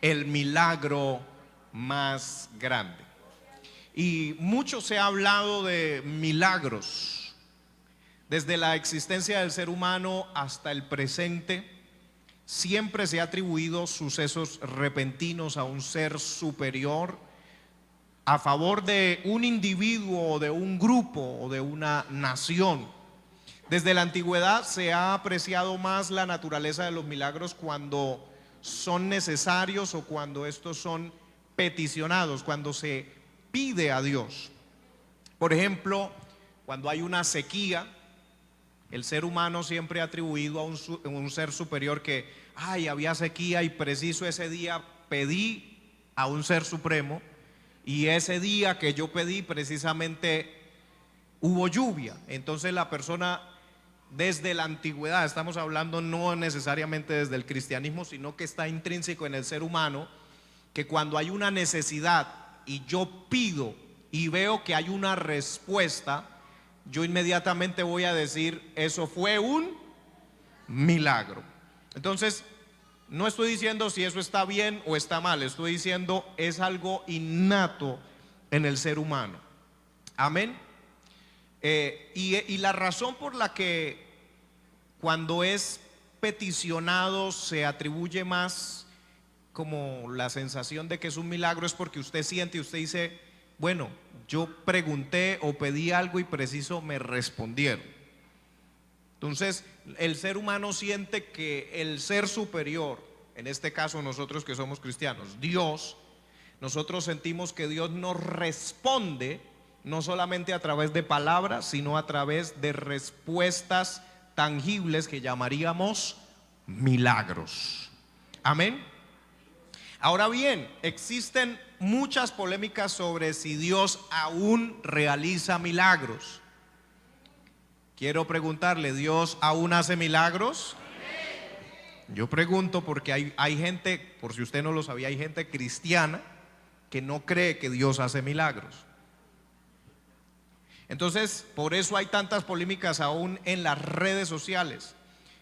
el milagro más grande. Y mucho se ha hablado de milagros. Desde la existencia del ser humano hasta el presente, siempre se ha atribuido sucesos repentinos a un ser superior a favor de un individuo o de un grupo o de una nación. Desde la antigüedad se ha apreciado más la naturaleza de los milagros cuando son necesarios o cuando estos son peticionados, cuando se pide a Dios. Por ejemplo, cuando hay una sequía, el ser humano siempre ha atribuido a un ser superior que, había sequía y preciso ese día pedí a un ser supremo, y ese día que yo pedí precisamente hubo lluvia. Entonces la persona, desde la antigüedad, estamos hablando no necesariamente desde el cristianismo, sino que está intrínseco en el ser humano, que cuando hay una necesidad y yo pido y veo que hay una respuesta, yo inmediatamente voy a decir, eso fue un milagro. Entonces, no estoy diciendo si eso está bien o está mal, estoy diciendo es algo innato en el ser humano. Amén. Y la razón por la que cuando es peticionado se atribuye más como la sensación de que es un milagro es porque usted siente y usted dice, bueno, yo pregunté o pedí algo y preciso me respondieron. Entonces el ser humano siente que el ser superior, en este caso nosotros que somos cristianos, Dios, nosotros sentimos que Dios nos responde no solamente a través de palabras, sino a través de respuestas tangibles que llamaríamos milagros. Amén. Ahora bien, existen muchas polémicas sobre si Dios aún realiza milagros. Quiero preguntarle, ¿Dios aún hace milagros? Yo pregunto porque hay gente, por si usted no lo sabía, hay gente cristiana que no cree que Dios hace milagros. Entonces, por eso hay tantas polémicas aún en las redes sociales.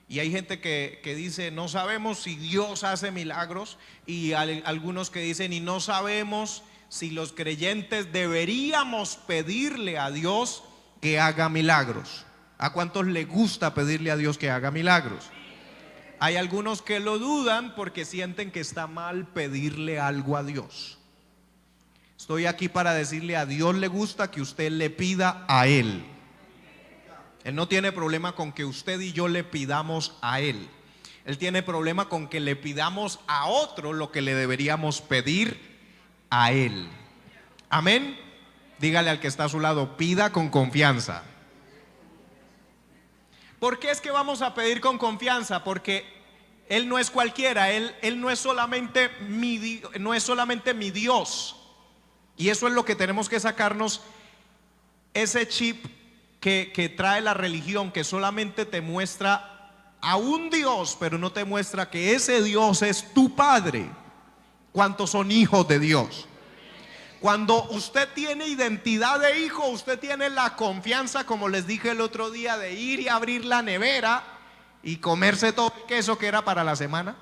Y hay gente que dice, no sabemos si Dios hace milagros. Y algunos que dicen, y no sabemos si los creyentes deberíamos pedirle a Dios que haga milagros. ¿A cuántos le gusta pedirle a Dios que haga milagros? Hay algunos que lo dudan porque sienten que está mal pedirle algo a Dios. Estoy aquí para decirle, a Dios le gusta que usted le pida a Él. Él no tiene problema con que usted y yo le pidamos a Él. Él tiene problema con que le pidamos a otro lo que le deberíamos pedir a Él. Amén. Dígale al que está a su lado, pida con confianza. ¿Por qué es que vamos a pedir con confianza? Porque Él no es cualquiera, Él no es solamente mi Dios. Y eso es lo que tenemos que sacarnos, ese chip que trae la religión, que solamente te muestra a un Dios, pero no te muestra que ese Dios es tu Padre. ¿Cuántos son hijos de Dios? Cuando usted tiene identidad de hijo, usted tiene la confianza, como les dije el otro día, de ir y abrir la nevera y comerse todo el queso que era para la semana.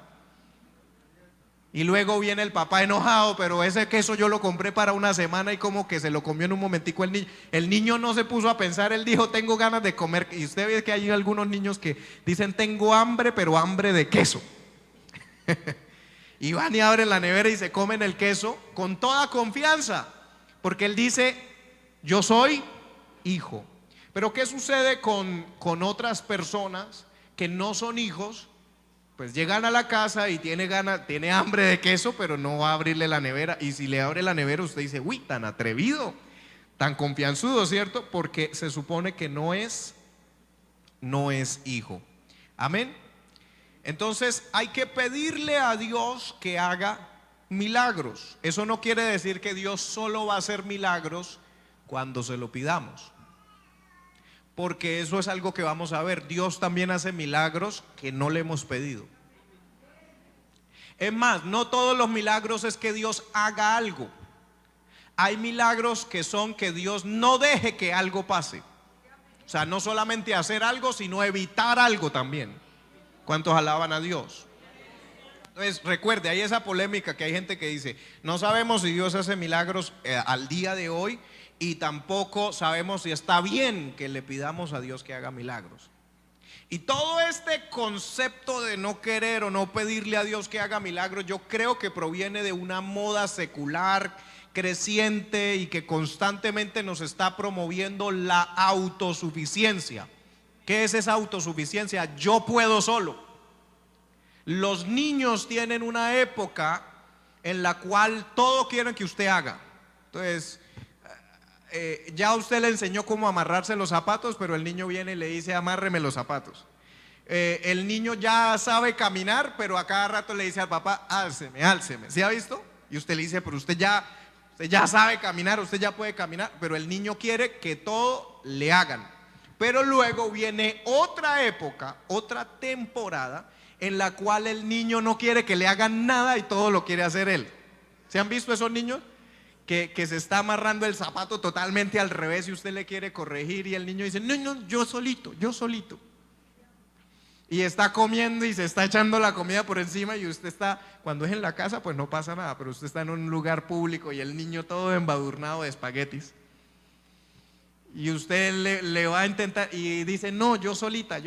Y luego viene el papá enojado, pero ese queso yo lo compré para una semana y como que se lo comió en un momentico el niño. El niño no se puso a pensar, él dijo, tengo ganas de comer. Y usted ve que hay algunos niños que dicen, tengo hambre, pero hambre de queso. Y van y abren la nevera y se comen el queso con toda confianza, porque él dice, yo soy hijo. Pero ¿qué sucede con otras personas que no son hijos? Pues llegan a la casa y tiene hambre de queso, pero no va a abrirle la nevera. Y si le abre la nevera, usted dice, uy, tan atrevido, tan confianzudo, ¿cierto? Porque se supone que no es hijo. Amén. Entonces hay que pedirle a Dios que haga milagros. Eso no quiere decir que Dios solo va a hacer milagros cuando se lo pidamos, porque eso es algo que vamos a ver. Dios también hace milagros que no le hemos pedido. Es más, no todos los milagros es que Dios haga algo. Hay milagros que son que Dios no deje que algo pase. O sea, no solamente hacer algo, sino evitar algo también. ¿Cuántos alaban a Dios? Entonces, recuerde, hay esa polémica que hay gente que dice, no sabemos si Dios hace milagros al día de hoy y tampoco sabemos si está bien que le pidamos a Dios que haga milagros. Y todo este concepto de no querer o no pedirle a Dios que haga milagros, yo creo que proviene de una moda secular creciente y que constantemente nos está promoviendo la autosuficiencia. ¿Qué es esa autosuficiencia? Yo puedo solo. Los niños tienen una época en la cual todo quieren que usted haga. Entonces, ya usted le enseñó cómo amarrarse los zapatos, pero el niño viene y le dice, amárreme los zapatos. El niño ya sabe caminar, pero a cada rato le dice al papá, álceme, álceme. ¿Sí ha visto? Y usted le dice, pero usted ya sabe caminar, usted ya puede caminar, pero el niño quiere que todo le hagan. Pero luego viene otra época, otra temporada, en la cual el niño no quiere que le hagan nada y todo lo quiere hacer él. ¿Se han visto esos niños? Que se está amarrando el zapato totalmente al revés y usted le quiere corregir y el niño dice, no, yo solito. Y está comiendo y se está echando la comida por encima y usted está, cuando es en la casa pues no pasa nada, pero usted está en un lugar público y el niño todo embadurnado de espaguetis. Y usted le va a intentar y dice, no, yo solita.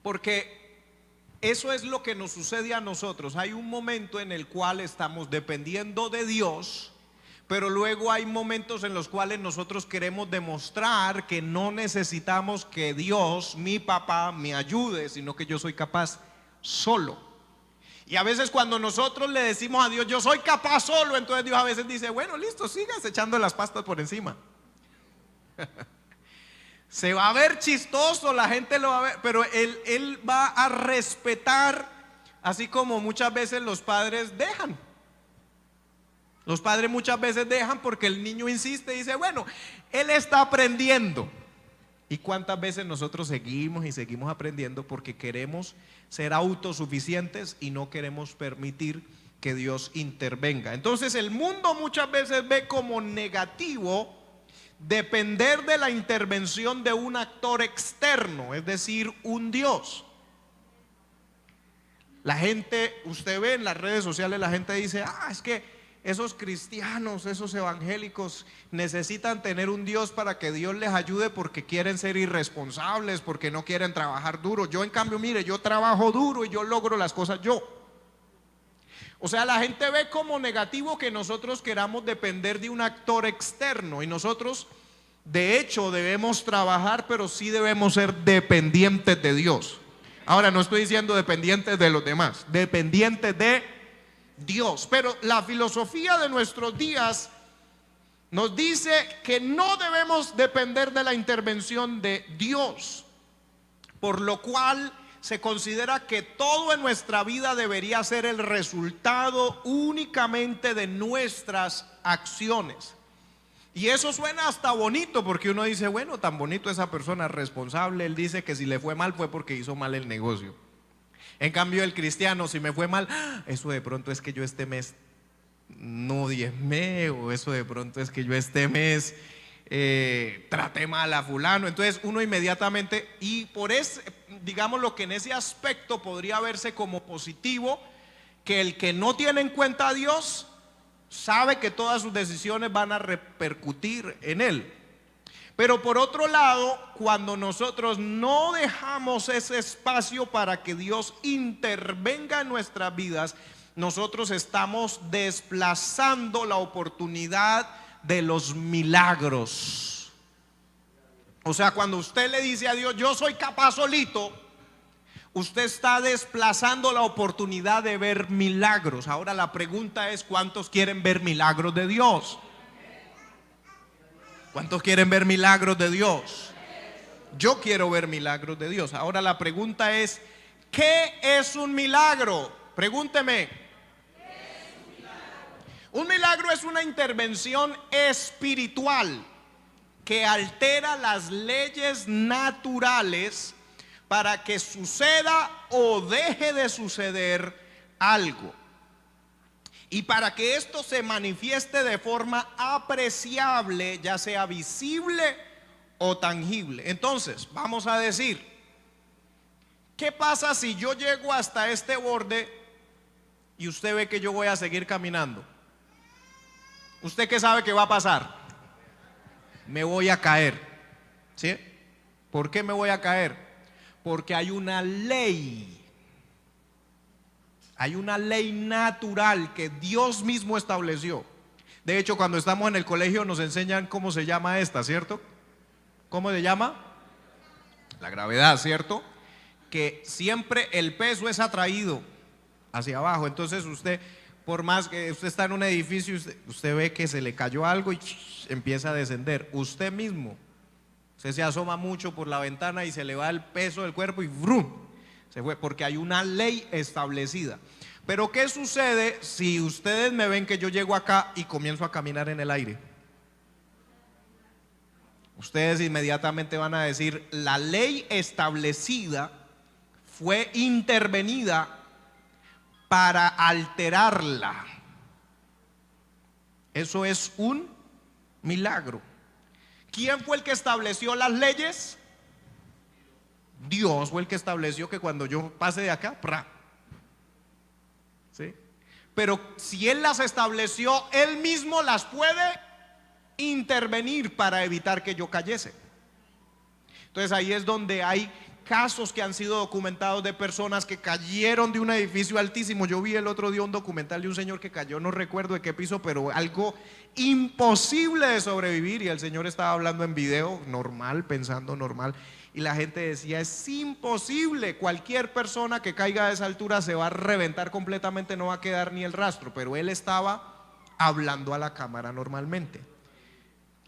Porque eso es lo que nos sucede a nosotros. Hay un momento en el cual estamos dependiendo de Dios, pero luego hay momentos en los cuales nosotros queremos demostrar que no necesitamos que Dios, mi papá, me ayude, sino que yo soy capaz solo. Y a veces cuando nosotros le decimos a Dios, yo soy capaz solo, entonces Dios a veces dice, bueno, listo, sigas echando las pastas por encima. Se va a ver chistoso, la gente lo va a ver, pero él va a respetar, así como muchas veces los padres dejan. Los padres muchas veces dejan porque el niño insiste y dice, bueno, él está aprendiendo. ¿Y cuántas veces nosotros seguimos y seguimos aprendiendo porque queremos ser autosuficientes y no queremos permitir que Dios intervenga? Entonces el mundo muchas veces ve como negativo depender de la intervención de un actor externo, es decir, un Dios. La gente, usted ve en las redes sociales, la gente dice, es que esos cristianos, esos evangélicos necesitan tener un Dios para que Dios les ayude porque quieren ser irresponsables, porque no quieren trabajar duro. Yo en cambio, mire, yo trabajo duro y yo logro las cosas yo. O sea, la gente ve como negativo que nosotros queramos depender de un actor externo y nosotros de hecho debemos trabajar, pero sí debemos ser dependientes de Dios. Ahora no estoy diciendo dependientes de los demás, dependientes de Dios. Pero la filosofía de nuestros días nos dice que no debemos depender de la intervención de Dios, por lo cual se considera que todo en nuestra vida debería ser el resultado únicamente de nuestras acciones. Y eso suena hasta bonito porque uno dice, bueno, tan bonito esa persona responsable, él dice que si le fue mal fue porque hizo mal el negocio. En cambio el cristiano, si me fue mal, eso de pronto es que yo este mes no diezmé, o eso de pronto es que yo este mes traté mal a fulano. Entonces uno inmediatamente, y por eso, digamos lo que en ese aspecto podría verse como positivo, que el que no tiene en cuenta a Dios sabe que todas sus decisiones van a repercutir en él. Pero por otro lado, cuando nosotros no dejamos ese espacio para que Dios intervenga en nuestras vidas, nosotros estamos desplazando la oportunidad de los milagros. O sea, cuando usted le dice a Dios, yo soy capaz solito, usted está desplazando la oportunidad de ver milagros. Ahora la pregunta es, ¿cuántos quieren ver milagros de Dios? ¿Cuántos quieren ver milagros de Dios? Yo quiero ver milagros de Dios. Ahora la pregunta es, ¿qué es un milagro? Pregúnteme. Un milagro es una intervención espiritual que altera las leyes naturales para que suceda o deje de suceder algo. Y para que esto se manifieste de forma apreciable, ya sea visible o tangible. Entonces, vamos a decir, ¿qué pasa si yo llego hasta este borde y usted ve que yo voy a seguir caminando? ¿Usted qué sabe que va a pasar? Me voy a caer, ¿sí? ¿Por qué me voy a caer? Porque hay una ley natural que Dios mismo estableció. De hecho, cuando estamos en el colegio nos enseñan cómo se llama esta, ¿cierto? ¿Cómo se llama? La gravedad, ¿cierto? Que siempre el peso es atraído hacia abajo. Entonces usted, por más que usted está en un edificio, usted ve que se le cayó algo y empieza a descender. Usted mismo, usted se asoma mucho por la ventana y se le va el peso del cuerpo y ¡brum! Se fue, porque hay una ley establecida. Pero ¿qué sucede si ustedes me ven que yo llego acá y comienzo a caminar en el aire? Ustedes inmediatamente van a decir: la ley establecida fue intervenida para alterarla. Eso es un milagro. ¿Quién fue el que estableció las leyes? Dios fue el que estableció que cuando yo pase de acá, ¡pra! ¿Sí? Pero si Él las estableció, Él mismo las puede intervenir para evitar que yo cayese. Entonces ahí es donde hay casos que han sido documentados de personas que cayeron de un edificio altísimo. Yo vi el otro día un documental de un señor que cayó, no recuerdo de qué piso, pero algo imposible de sobrevivir, y el señor estaba hablando en video normal, pensando normal, y la gente decía: es imposible, cualquier persona que caiga a esa altura se va a reventar completamente, no va a quedar ni el rastro. Pero él estaba hablando a la cámara normalmente.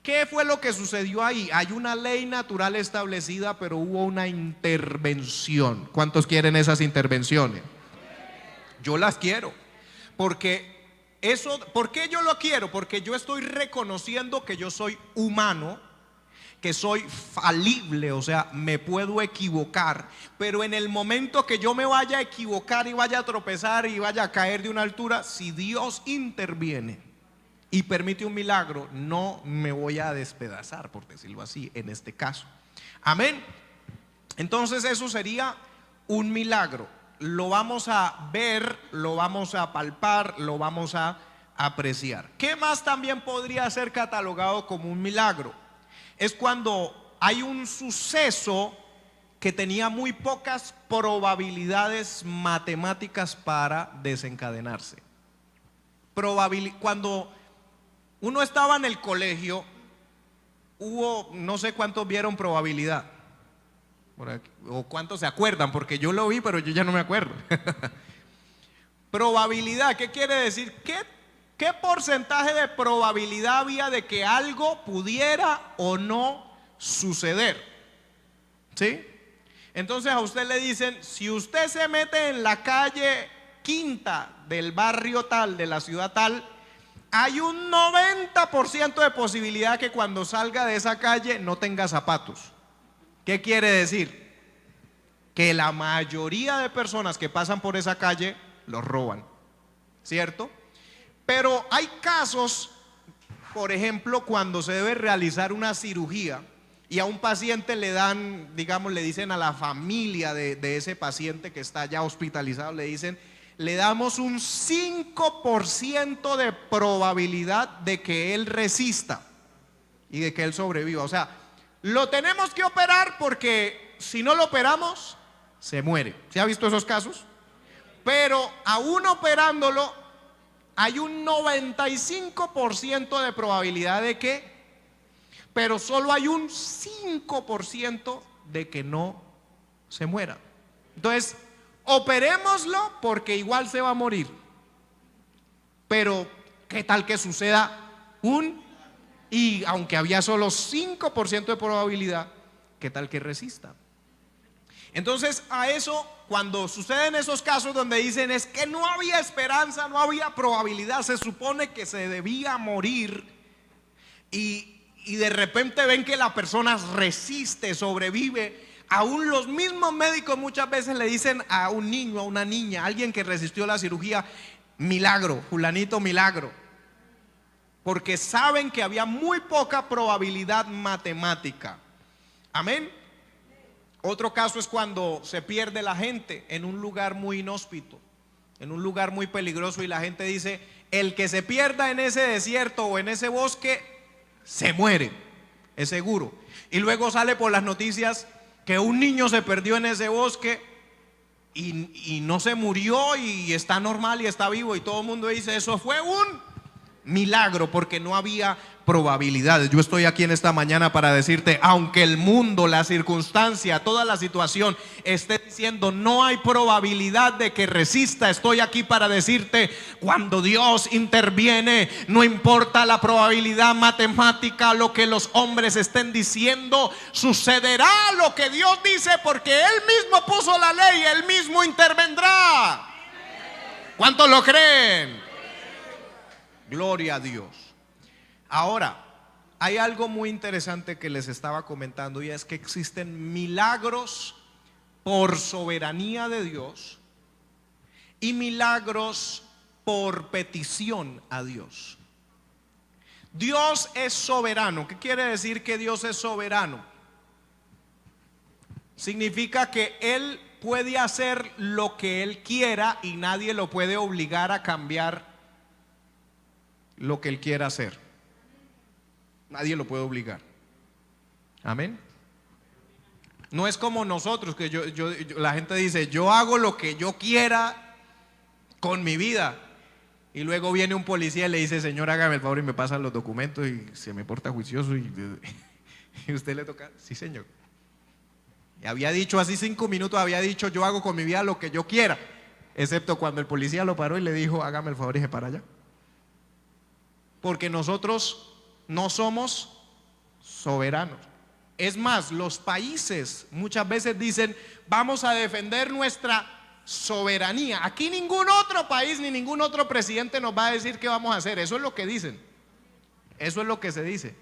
¿Qué fue lo que sucedió ahí? Hay una ley natural establecida, pero hubo una intervención. ¿Cuántos quieren esas intervenciones? Yo las quiero, porque eso, ¿por qué yo lo quiero? Porque yo estoy reconociendo que yo soy humano, que soy falible, o sea, me puedo equivocar, pero en el momento que yo me vaya a equivocar y vaya a tropezar y vaya a caer de una altura, si Dios interviene y permite un milagro, no me voy a despedazar, por decirlo así, en este caso. Amén. Entonces eso sería un milagro. Lo vamos a ver, lo vamos a palpar, lo vamos a apreciar. ¿Qué más también podría ser catalogado como un milagro? Es cuando hay un suceso que tenía muy pocas probabilidades matemáticas para desencadenarse. Cuando uno estaba en el colegio, hubo, no sé cuántos vieron probabilidad, o cuántos se acuerdan, porque yo lo vi, pero yo ya no me acuerdo. Probabilidad, ¿qué quiere decir? ¿Qué porcentaje de probabilidad había de que algo pudiera o no suceder? ¿Sí? Entonces a usted le dicen: si usted se mete en la calle Quinta del barrio tal, de la ciudad tal, hay un 90% de posibilidad que cuando salga de esa calle no tenga zapatos. ¿Qué quiere decir? Que la mayoría de personas que pasan por esa calle los roban, ¿cierto? Pero hay casos, por ejemplo, cuando se debe realizar una cirugía y a un paciente le dan, digamos, le dicen a la familia de ese paciente que está ya hospitalizado, le dicen: le damos un 5% de probabilidad de que él resista y de que él sobreviva. O sea, lo tenemos que operar porque si no lo operamos, se muere. ¿Se ha visto esos casos? Pero aún operándolo, hay un 95% de probabilidad de que, pero solo hay un 5% de que no se muera. Entonces, operémoslo porque igual se va a morir. Pero ¿qué tal que suceda y aunque había solo 5% de probabilidad, qué tal que resista? Entonces a eso, cuando suceden esos casos donde dicen es que no había esperanza, no había probabilidad, se supone que se debía morir, y de repente ven que la persona resiste, sobrevive. Aún los mismos médicos muchas veces le dicen a un niño, a una niña, a alguien que resistió la cirugía: milagro, fulanito milagro, porque saben que había muy poca probabilidad matemática. Amén. Otro caso es cuando se pierde la gente en un lugar muy inhóspito, en un lugar muy peligroso, y la gente dice: el que se pierda en ese desierto o en ese bosque se muere, es seguro. Y luego sale por las noticias que un niño se perdió en ese bosque y no se murió y está normal y está vivo, y todo el mundo dice: eso fue un milagro, porque no había probabilidades. Yo estoy aquí en esta mañana para decirte: aunque el mundo, la circunstancia, toda la situación esté diciendo no hay probabilidad de que resista, estoy aquí para decirte: cuando Dios interviene, no importa la probabilidad matemática, lo que los hombres estén diciendo, sucederá lo que Dios dice, porque Él mismo puso la ley, Él mismo intervendrá. ¿Cuántos lo creen? Gloria a Dios. Ahora, hay algo muy interesante que les estaba comentando, y es que existen milagros por soberanía de Dios y milagros por petición a Dios. Dios es soberano. ¿Qué quiere decir que Dios es soberano? Significa que Él puede hacer lo que Él quiera y nadie lo puede obligar a cambiar lo que Él quiera hacer. Nadie lo puede obligar. Amén. No es como nosotros, que la gente dice: yo hago lo que yo quiera con mi vida, y luego viene un policía y le dice: señor, hágame el favor y me pasa los documentos, y se me porta juicioso, y usted le toca: sí, señor. Y había dicho así 5 minutos, había dicho: yo hago con mi vida lo que yo quiera, excepto cuando el policía lo paró y le dijo: hágame el favor y se para allá. Porque nosotros no somos soberanos. Es más, los países muchas veces dicen: vamos a defender nuestra soberanía. Aquí ningún otro país ni ningún otro presidente nos va a decir qué vamos a hacer. Eso es lo que dicen. Eso es lo que se dice.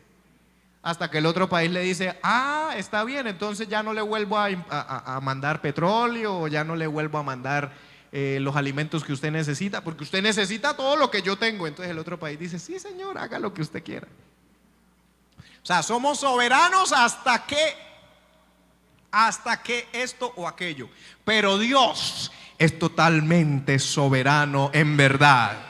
Hasta que el otro país le dice: ah, está bien, entonces ya no le vuelvo a mandar petróleo, ya no le vuelvo a mandar los alimentos que usted necesita, porque usted necesita todo lo que yo tengo. Entonces el otro país dice: sí, señor, haga lo que usted quiera. O sea, somos soberanos hasta que esto o aquello. Pero Dios es totalmente soberano en verdad.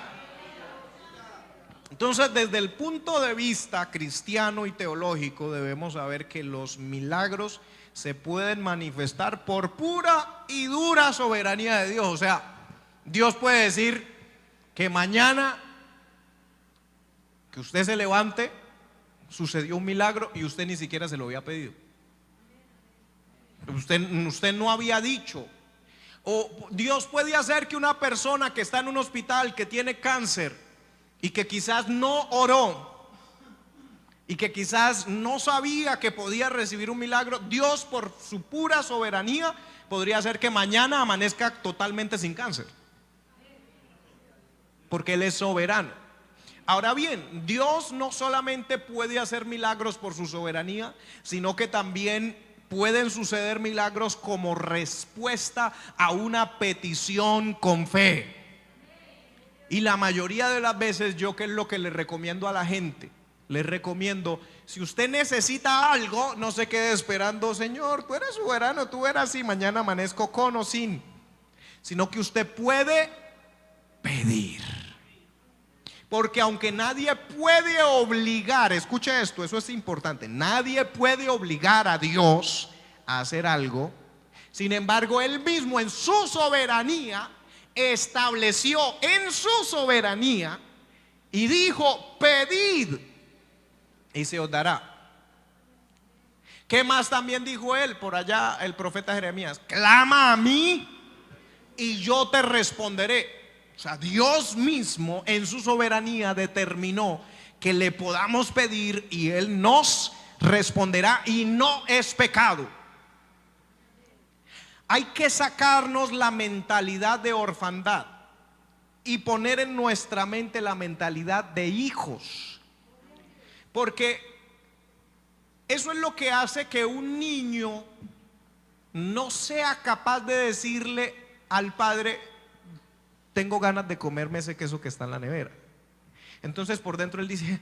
Entonces, desde el punto de vista cristiano y teológico, debemos saber que los milagros se pueden manifestar por pura y dura soberanía de Dios. O sea, Dios puede decir que mañana que usted se levante, sucedió un milagro y usted ni siquiera se lo había pedido. Usted no había dicho. O Dios puede hacer que una persona que está en un hospital, que tiene cáncer y que quizás no oró y que quizás no sabía que podía recibir un milagro, Dios, por su pura soberanía, podría hacer que mañana amanezca totalmente sin cáncer, porque Él es soberano. Ahora bien, Dios no solamente puede hacer milagros por su soberanía, sino que también pueden suceder milagros como respuesta a una petición con fe. Y la mayoría de las veces, yo, ¿qué es lo que le recomiendo a la gente? Les recomiendo: si usted necesita algo, no se quede esperando: Señor, tú eres soberano, tú eras así, mañana amanezco con o sin. Sino que usted puede pedir. Porque aunque nadie puede obligar, escuche esto, eso es importante, nadie puede obligar a Dios a hacer algo. Sin embargo, Él mismo en su soberanía estableció en su soberanía y dijo: pedid y se os dará. ¿Qué más también dijo Él por allá, el profeta Jeremías? Clama a mí y yo te responderé. O sea, Dios mismo en su soberanía determinó que le podamos pedir y Él nos responderá, y no es pecado. Hay que sacarnos la mentalidad de orfandad y poner en nuestra mente la mentalidad de hijos, porque eso es lo que hace que un niño no sea capaz de decirle al padre: tengo ganas de comerme ese queso que está en la nevera. Entonces por dentro él dice: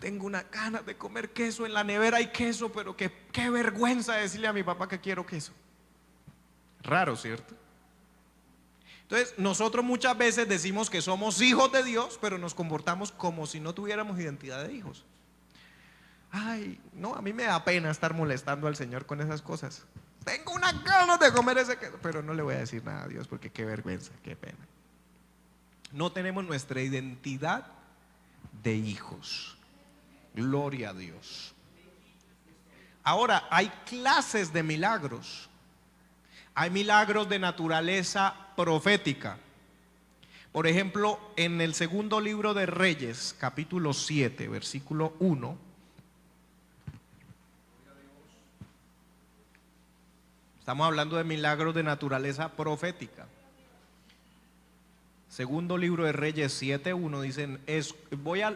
tengo una ganas de comer queso, en la nevera hay queso, pero qué vergüenza decirle a mi papá que quiero queso. Raro, ¿cierto? Entonces, nosotros muchas veces decimos que somos hijos de Dios, pero nos comportamos como si no tuviéramos identidad de hijos. Ay, no, a mí me da pena estar molestando al Señor con esas cosas. Tengo unas ganas de comer ese queso, pero no le voy a decir nada a Dios porque qué vergüenza, qué pena. No tenemos nuestra identidad de hijos. Gloria a Dios. Ahora, hay clases de milagros. Hay milagros de naturaleza profética. Por ejemplo, en el segundo libro de Reyes, capítulo 7, versículo 1. Estamos hablando de milagros de naturaleza profética. Segundo libro de Reyes 7:1 dicen,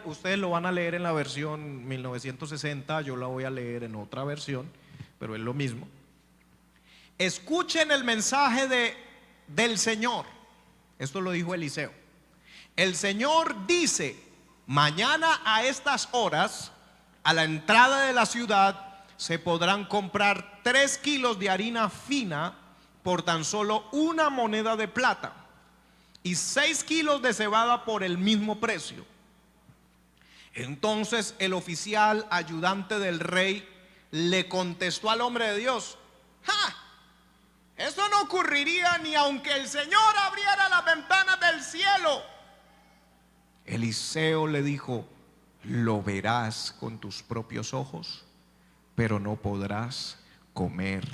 ustedes lo van a leer en la versión 1960, yo la voy a leer en otra versión, pero es lo mismo. Escuchen el mensaje del Señor. Esto lo dijo Eliseo. El Señor dice, mañana a estas horas, a la entrada de la ciudad, se podrán comprar 3 kilos de harina fina por tan solo 1 moneda de plata y 6 kilos de cebada por el mismo precio. Entonces el oficial ayudante del rey le contestó al hombre de Dios: ¡ja! Eso no ocurriría ni aunque el Señor abriera las ventanas del cielo. Eliseo le dijo: lo verás con tus propios ojos, pero no podrás comer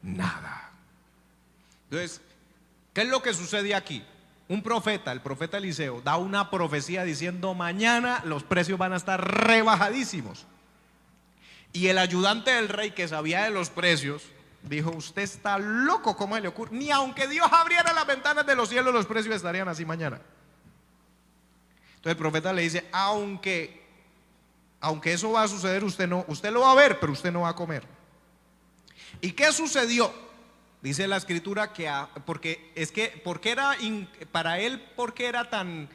nada. Entonces, ¿qué es lo que sucede aquí? Un profeta, el profeta Eliseo, da una profecía diciendo: mañana los precios van a estar rebajadísimos. Y el ayudante del rey, que sabía de los precios, dijo: usted está loco, ¿cómo se le ocurre? Ni aunque Dios abriera las ventanas de los cielos, los precios estarían así mañana. Entonces el profeta le dice: aunque eso va a suceder, usted lo va a ver, pero usted no va a comer. ¿Y qué sucedió? Dice la escritura que porque para él, porque era tan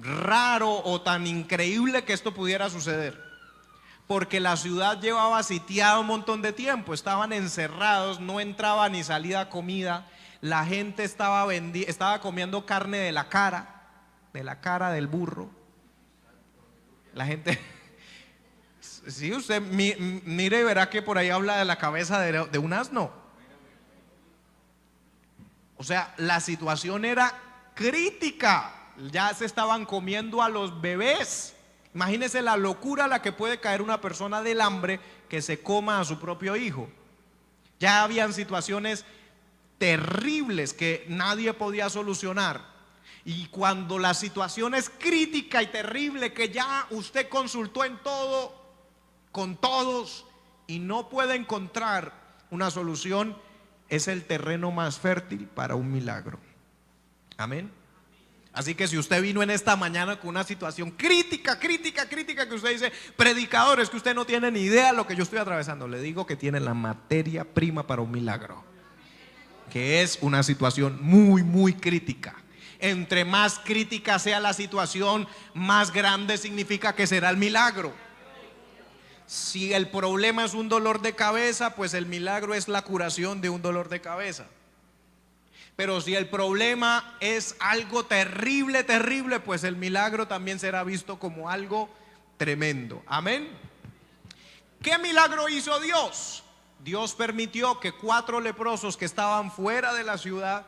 raro o tan increíble que esto pudiera suceder. Porque la ciudad llevaba sitiada un montón de tiempo, estaban encerrados, no entraba ni salida comida, la gente estaba comiendo carne de la cara del burro. La gente, si usted mire y verá que por ahí habla de la cabeza de un asno. O sea, la situación era crítica, ya se estaban comiendo a los bebés. Imagínese la locura a la que puede caer una persona del hambre que se coma a su propio hijo. Ya habían situaciones terribles que nadie podía solucionar. Y cuando la situación es crítica y terrible, que ya usted consultó en todo, con todos, y no puede encontrar una solución, es el terreno más fértil para un milagro. Amén. Así que si usted vino en esta mañana con una situación crítica, que usted dice: predicador, es que usted no tiene ni idea de lo que yo estoy atravesando, le digo que tiene la materia prima para un milagro, que es una situación muy, muy crítica. Entre más crítica sea la situación, más grande significa que será el milagro. Si el problema es un dolor de cabeza, pues el milagro es la curación de un dolor de cabeza. Pero si el problema es algo terrible, pues el milagro también será visto como algo tremendo. Amén. ¿Qué milagro hizo Dios? Dios permitió que 4 leprosos que estaban fuera de la ciudad,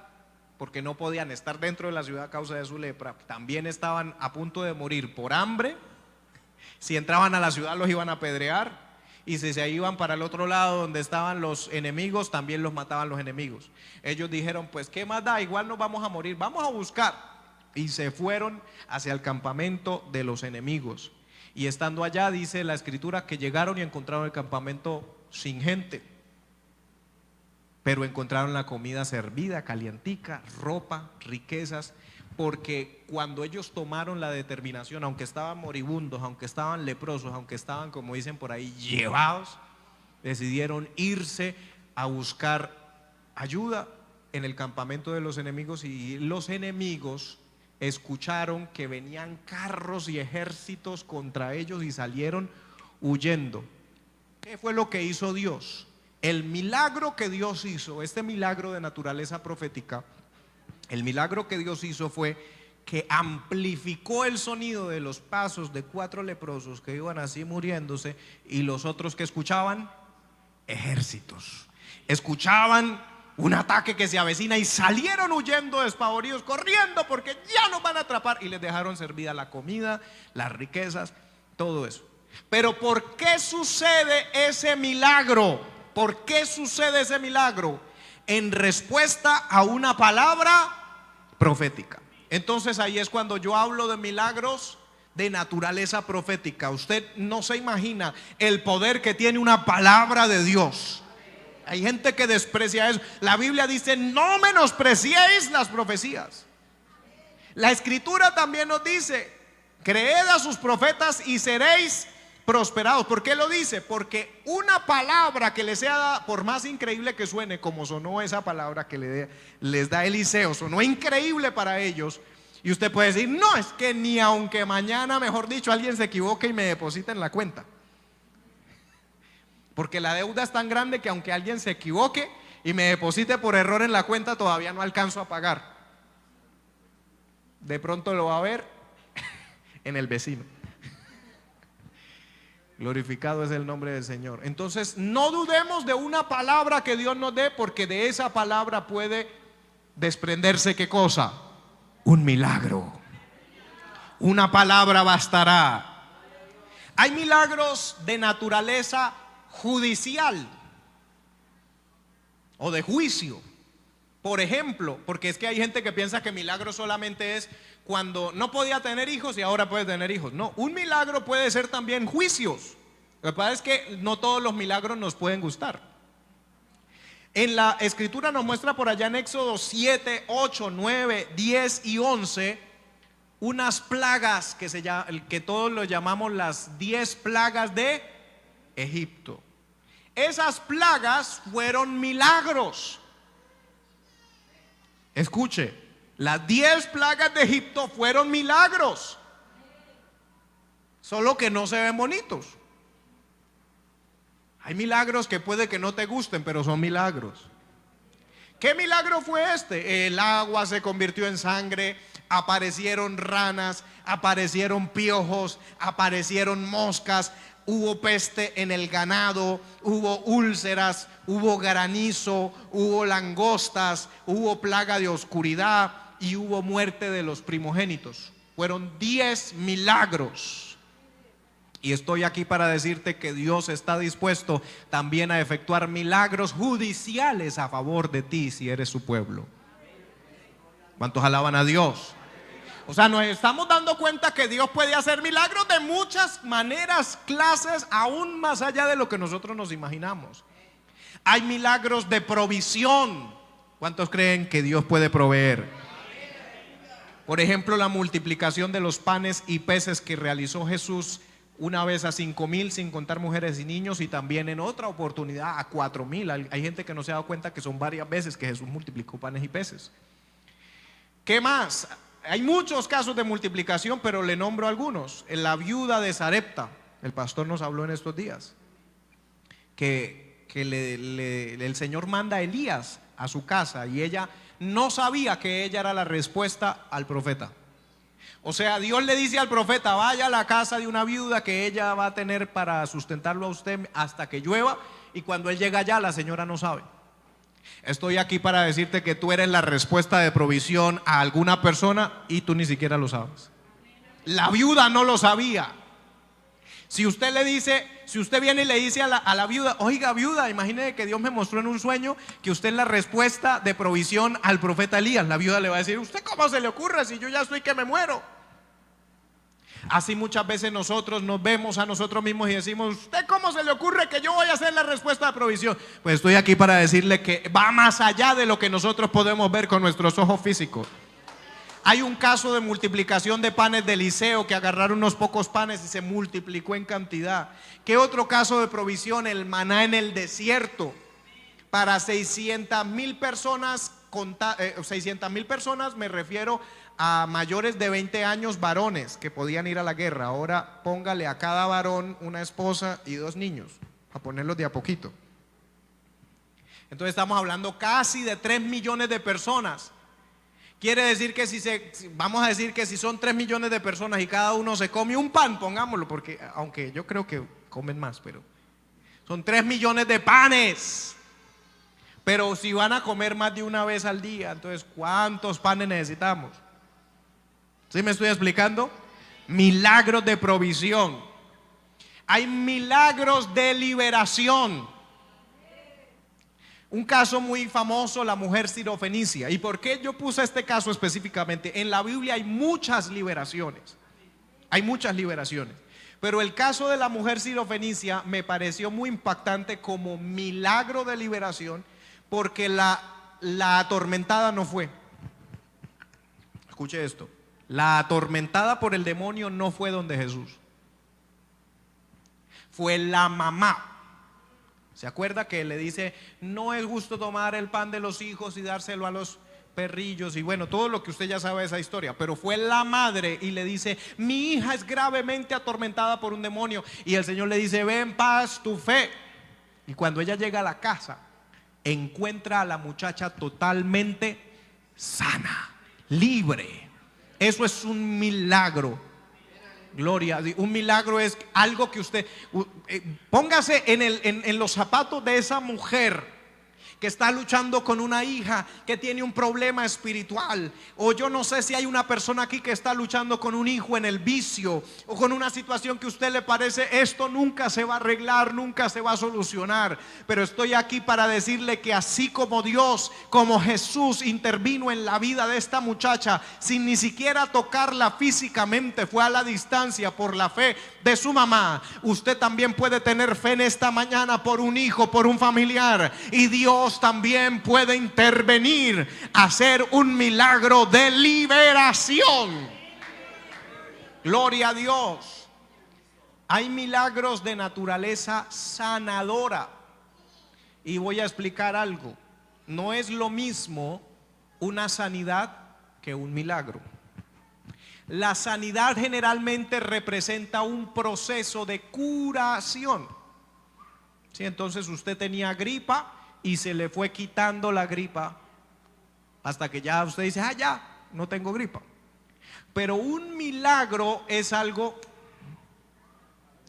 porque no podían estar dentro de la ciudad a causa de su lepra, también estaban a punto de morir por hambre. Si entraban a la ciudad los iban a apedrear, y si se iban para el otro lado donde estaban los enemigos, también los mataban los enemigos. Ellos dijeron: pues qué más da, igual nos vamos a morir, vamos a buscar. Y se fueron hacia el campamento de los enemigos. Y estando allá, dice la escritura, que llegaron y encontraron el campamento sin gente, pero encontraron la comida servida, calientica, ropa, riquezas. Porque cuando ellos tomaron la determinación, aunque estaban moribundos, aunque estaban leprosos, aunque estaban, como dicen por ahí, llevados, decidieron irse a buscar ayuda en el campamento de los enemigos. Y los enemigos escucharon que venían carros y ejércitos contra ellos y salieron huyendo. ¿Qué fue lo que hizo Dios? El milagro que Dios hizo, este milagro de naturaleza profética, el milagro que Dios hizo fue que amplificó el sonido de los pasos de 4 leprosos que iban así muriéndose, y los otros que escuchaban, ejércitos, escuchaban un ataque que se avecina y salieron huyendo despavoridos, corriendo porque ya nos van a atrapar, y les dejaron servida la comida, las riquezas, todo eso. Pero ¿por qué sucede ese milagro? ¿Por qué sucede ese milagro? En respuesta a una palabra profética. Entonces ahí es cuando yo hablo de milagros de naturaleza profética. Usted no se imagina el poder que tiene una palabra de Dios. Hay gente que desprecia eso. La Biblia dice: no menospreciéis las profecías. La Escritura también nos dice: creed a sus profetas y seréis prosperados. ¿Por qué lo dice? Porque una palabra que les sea dada, por más increíble que suene, como sonó esa palabra que les da Eliseo, sonó increíble para ellos, y usted puede decir: no, es que ni aunque mañana, mejor dicho, alguien se equivoque y me deposite en la cuenta, porque la deuda es tan grande que aunque alguien se equivoque y me deposite por error en la cuenta, todavía no alcanzo a pagar. De pronto lo va a ver en el vecino. Glorificado es el nombre del Señor. Entonces, no dudemos de una palabra que Dios nos dé, porque de esa palabra puede desprenderse, ¿qué cosa? Un milagro. Una palabra bastará. Hay milagros de naturaleza judicial o de juicio. Por ejemplo, porque es que hay gente que piensa que milagro solamente es cuando no podía tener hijos y ahora puede tener hijos. No, un milagro puede ser también juicios. Lo que pasa es que no todos los milagros nos pueden gustar. En la Escritura nos muestra por allá en Éxodo 7, 8, 9, 10 y 11 unas plagas que todos lo llamamos las 10 plagas de Egipto. Esas plagas fueron milagros. Escuche, las 10 plagas de Egipto fueron milagros, solo que no se ven bonitos. Hay milagros que puede que no te gusten, pero son milagros. ¿Qué milagro fue este? El agua se convirtió en sangre, aparecieron ranas, aparecieron piojos, aparecieron moscas, hubo peste en el ganado, hubo úlceras, hubo granizo, hubo langostas, hubo plaga de oscuridad y hubo muerte de los primogénitos. Fueron 10 milagros. Y estoy aquí para decirte que Dios está dispuesto también a efectuar milagros judiciales a favor de ti si eres su pueblo. ¿Cuántos alaban a Dios? O sea, nos estamos dando cuenta que Dios puede hacer milagros de muchas maneras, clases, aún más allá de lo que nosotros nos imaginamos. Hay milagros de provisión. ¿Cuántos creen que Dios puede proveer? Por ejemplo, la multiplicación de los panes y peces que realizó Jesús una vez a 5,000, sin contar mujeres y niños, y también en otra oportunidad a 4,000. Hay gente que no se ha dado cuenta que son varias veces que Jesús multiplicó panes y peces. ¿Qué más? Hay muchos casos de multiplicación, pero le nombro algunos. En la viuda de Sarepta, el pastor nos habló en estos días, que el Señor manda a Elías a su casa y ella no sabía que ella era la respuesta al profeta. O sea, Dios le dice al profeta: vaya a la casa de una viuda que ella va a tener para sustentarlo a usted hasta que llueva, y cuando él llega allá, la señora no sabe. Estoy aquí para decirte que tú eres la respuesta de provisión a alguna persona y tú ni siquiera lo sabes. La viuda no lo sabía. Si usted viene y le dice a la viuda: oiga, viuda, imagínese que Dios me mostró en un sueño que usted es la respuesta de provisión al profeta Elías, la viuda le va a decir: ¿usted cómo se le ocurre si yo ya estoy que me muero? Así muchas veces nosotros nos vemos a nosotros mismos y decimos: ¿usted cómo se le ocurre que yo voy a ser la respuesta de provisión? Pues estoy aquí para decirle que va más allá de lo que nosotros podemos ver con nuestros ojos físicos. Hay un caso de multiplicación de panes de Eliseo, que agarraron unos pocos panes y se multiplicó en cantidad. ¿Qué otro caso de provisión? El maná en el desierto para 600,000 personas. 600,000 personas, me refiero a mayores de 20 años, varones que podían ir a la guerra. Ahora póngale a cada varón una esposa y 2 niños, a ponerlos de a poquito. Entonces estamos hablando casi de 3 millones de personas. Quiere decir que vamos a decir que si son 3 millones de personas y cada uno se come un pan, pongámoslo, porque aunque yo creo que comen más, pero son 3 millones de panes. Pero si van a comer más de una vez al día, entonces ¿cuántos panes necesitamos? ¿Sí me estoy explicando? Milagros de provisión. Hay milagros de liberación. Un caso muy famoso, la mujer sirofenicia. ¿Y por qué yo puse este caso específicamente? En la Biblia hay muchas liberaciones. Hay muchas liberaciones. Pero el caso de la mujer sirofenicia me pareció muy impactante como milagro de liberación, porque la atormentada no fue. Escuche esto. La atormentada por el demonio no fue donde Jesús. Fue la mamá. ¿Se acuerda que le dice: no es justo tomar el pan de los hijos y dárselo a los perrillos? Y bueno, todo lo que usted ya sabe de esa historia. Pero fue la madre y le dice: mi hija es gravemente atormentada por un demonio. Y el Señor le dice: ve en paz, tu fe. Y cuando ella llega a la casa, encuentra a la muchacha totalmente sana, libre. Eso es un milagro. Gloria, un milagro es algo que usted póngase en los zapatos de esa mujer que está luchando con una hija que tiene un problema espiritual, o yo no sé si hay una persona aquí que está luchando con un hijo en el vicio, o con una situación que a usted le parece: esto nunca se va a arreglar, nunca se va a solucionar. Pero estoy aquí para decirle que así como Dios, como Jesús intervino en la vida de esta muchacha sin ni siquiera tocarla físicamente, fue a la distancia por la fe de su mamá, usted también puede tener fe en esta mañana por un hijo, por un familiar, y Dios también puede intervenir, hacer un milagro de liberación. Gloria a Dios. Hay milagros de naturaleza sanadora. Y voy a explicar algo. No es lo mismo una sanidad que un milagro. La sanidad generalmente representa un proceso de curación. ¿Sí? Entonces usted tenía gripa y se le fue quitando la gripa hasta que ya usted dice: ya, no tengo gripa. Pero un milagro es algo,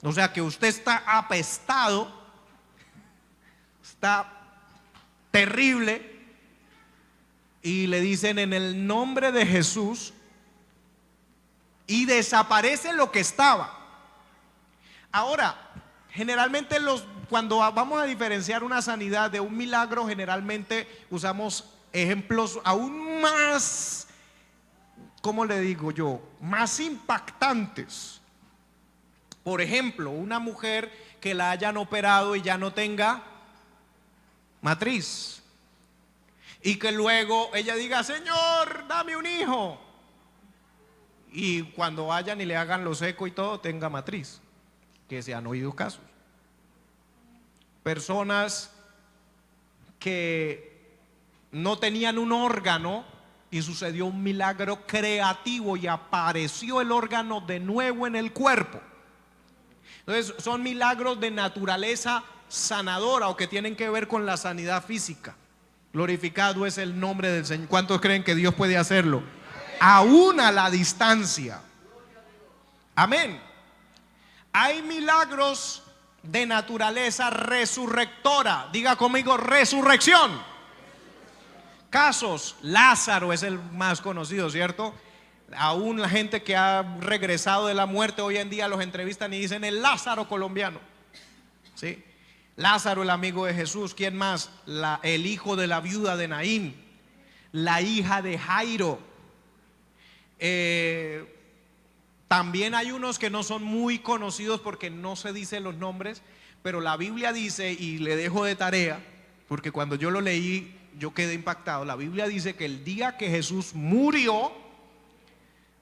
o sea, que usted está apestado, está terrible, y le dicen: en el nombre de Jesús, y desaparece lo que estaba. Ahora, generalmente cuando vamos a diferenciar una sanidad de un milagro, generalmente usamos ejemplos aún más, ¿cómo le digo yo?, más impactantes. Por ejemplo, una mujer que la hayan operado y ya no tenga matriz, y que luego ella diga: Señor, dame un hijo, y cuando vayan y le hagan lo seco y todo, tenga matriz. Que se han oído casos. Personas que no tenían un órgano y sucedió un milagro creativo y apareció el órgano de nuevo en el cuerpo. Entonces son milagros de naturaleza sanadora, o que tienen que ver con la sanidad física. Glorificado es el nombre del Señor. ¿Cuántos creen que Dios puede hacerlo? Aún a la distancia. Amén. Hay milagros de naturaleza resurrectora. Diga conmigo: resurrección. Casos: Lázaro es el más conocido, ¿cierto? Aún la gente que ha regresado de la muerte hoy en día los entrevistan y dicen: el Lázaro colombiano. ¿Sí? Lázaro, el amigo de Jesús. ¿Quién más? El hijo de la viuda de Naín, la hija de Jairo. También hay unos que no son muy conocidos porque no se dicen los nombres, pero la Biblia dice, y le dejo de tarea, porque cuando yo lo leí yo quedé impactado. La Biblia dice que el día que Jesús murió,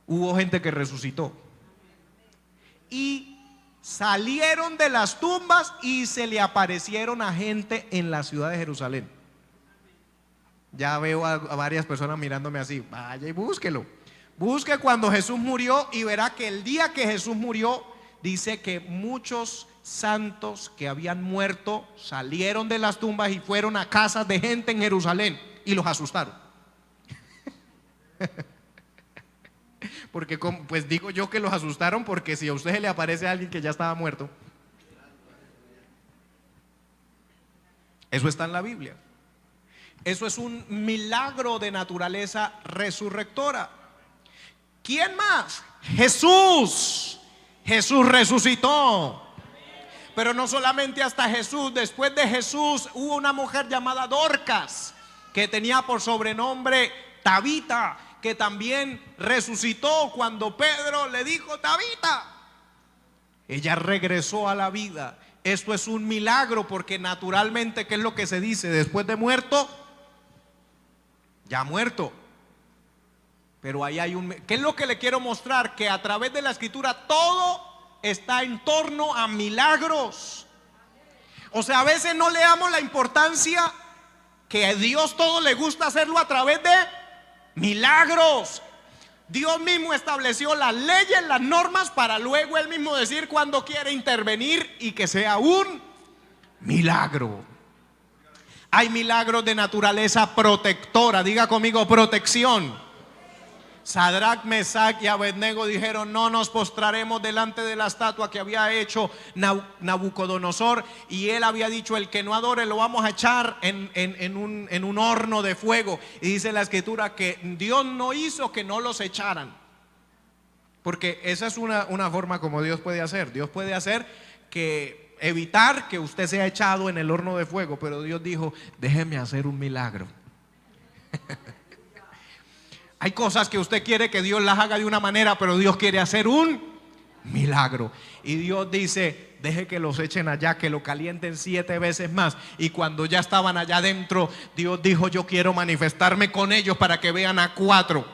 hubo gente que resucitó, y salieron de las tumbas y se le aparecieron a gente en la ciudad de Jerusalén. Ya veo a varias personas mirándome así. Vaya y búsquelo. Busque cuando Jesús murió y verá que el día que Jesús murió dice que muchos santos que habían muerto salieron de las tumbas y fueron a casas de gente en Jerusalén y los asustaron. Porque pues digo yo que los asustaron, porque si a usted se le aparece a alguien que ya estaba muerto, eso está en la Biblia. Eso es un milagro de naturaleza resurrectora. ¿Quién más? Jesús. Jesús resucitó. Pero no solamente hasta Jesús. Después de Jesús hubo una mujer llamada Dorcas, que tenía por sobrenombre Tabita, que también resucitó cuando Pedro le dijo: Tabita. Ella regresó a la vida. Esto es un milagro, porque naturalmente, ¿qué es lo que se dice? Después de muerto, ya muerto. Pero ahí hay ¿qué es lo que le quiero mostrar? Que a través de la escritura todo está en torno a milagros. O sea, a veces no le damos la importancia que a Dios todo le gusta hacerlo a través de milagros. Dios mismo estableció las leyes, las normas, para luego Él mismo decir cuando quiere intervenir y que sea un milagro. Hay milagros de naturaleza protectora. Diga conmigo: protección. Sadrach, Mesach y Abednego dijeron: no nos postraremos delante de la estatua que había hecho Nabucodonosor. Y él había dicho: el que no adore lo vamos a echar en un horno de fuego. Y dice la escritura que Dios no hizo que no los echaran, porque esa es una forma como Dios puede hacer. Dios puede hacer que evitar que usted sea echado en el horno de fuego, pero Dios dijo: déjeme hacer un milagro. Hay cosas que usted quiere que Dios las haga de una manera, pero Dios quiere hacer un milagro. Y Dios dice: deje que los echen allá, que lo calienten 7 veces más. Y cuando ya estaban allá adentro, Dios dijo: yo quiero manifestarme con ellos para que vean a 4.